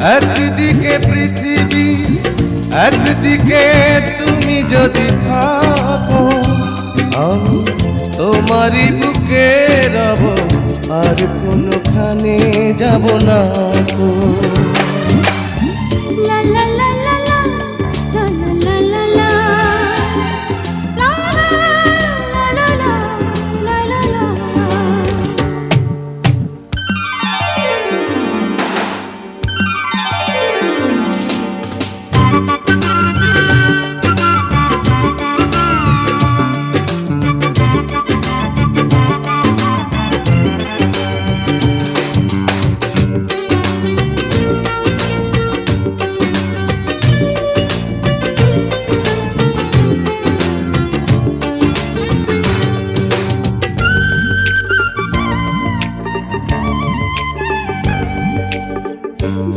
একদিকে পৃথিবী, একদিকে তুমি যদি থাকো, আমি তোমারই বুকে রব, আর কোনোখানে যাব না গো। লা লা লা লা লা, লা লা লা লা, লা লা লা লা, লা লা লা।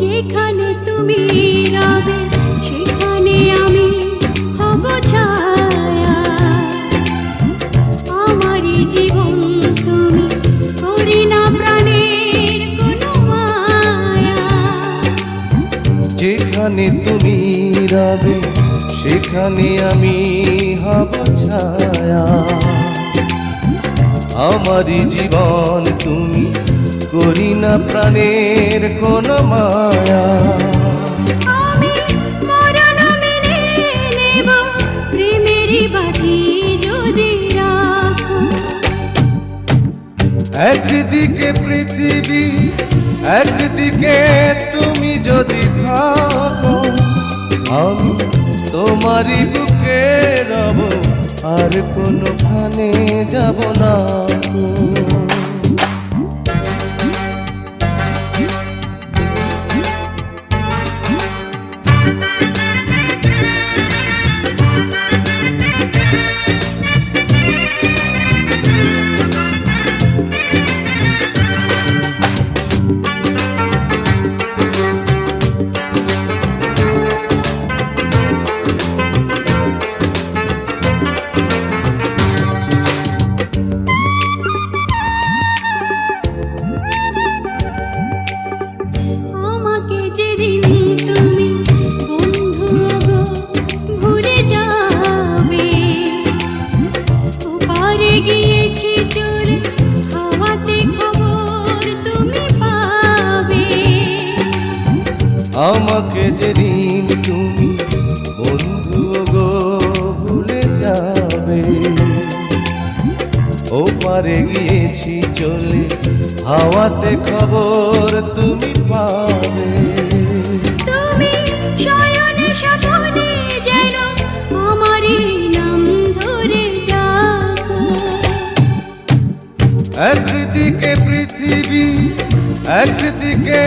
যেখানে তুমি রবে সেখানে আমি হব ছায়া, আমারই জীবন তুমি, করি না প্রাণের কোনো মায়া। যেখানে তুমি রবে সেখানে আমি হব ছায়া, আমারই জীবন তুমি, করি না প্রাণের কোনো মায়া। আমি মরণ মেনে নেব, প্রেমেরই বাজি যদি রাখো। একদিকে পৃথিবী, একদিকে তুমি যদি থাকো, আমি তোমারই বুকে রব, আর কোনোখানে যাব না গো। আমাকে যেদিন তুমি বন্ধু গো ভুলে যাবে, ওপারে গিয়েছি চলে, হাওয়াতে খবর তুমি পাবে। আমাকে যেদিন তুমি বন্ধু গো ভুলে যাবে, ওপারে গিয়েছি চলে, হাওয়াতে খবর তুমি পাবে। তুমি শয়নে স্বপনে যেন আমারই নাম ধরে ডাকো। একদিকে পৃথিবী, একদিকে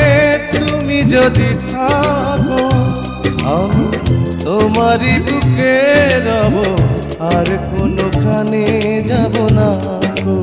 তুমি যদি থাকো, আমি তোমারই বুকে রব, আর কোনোখানে যাব না গো।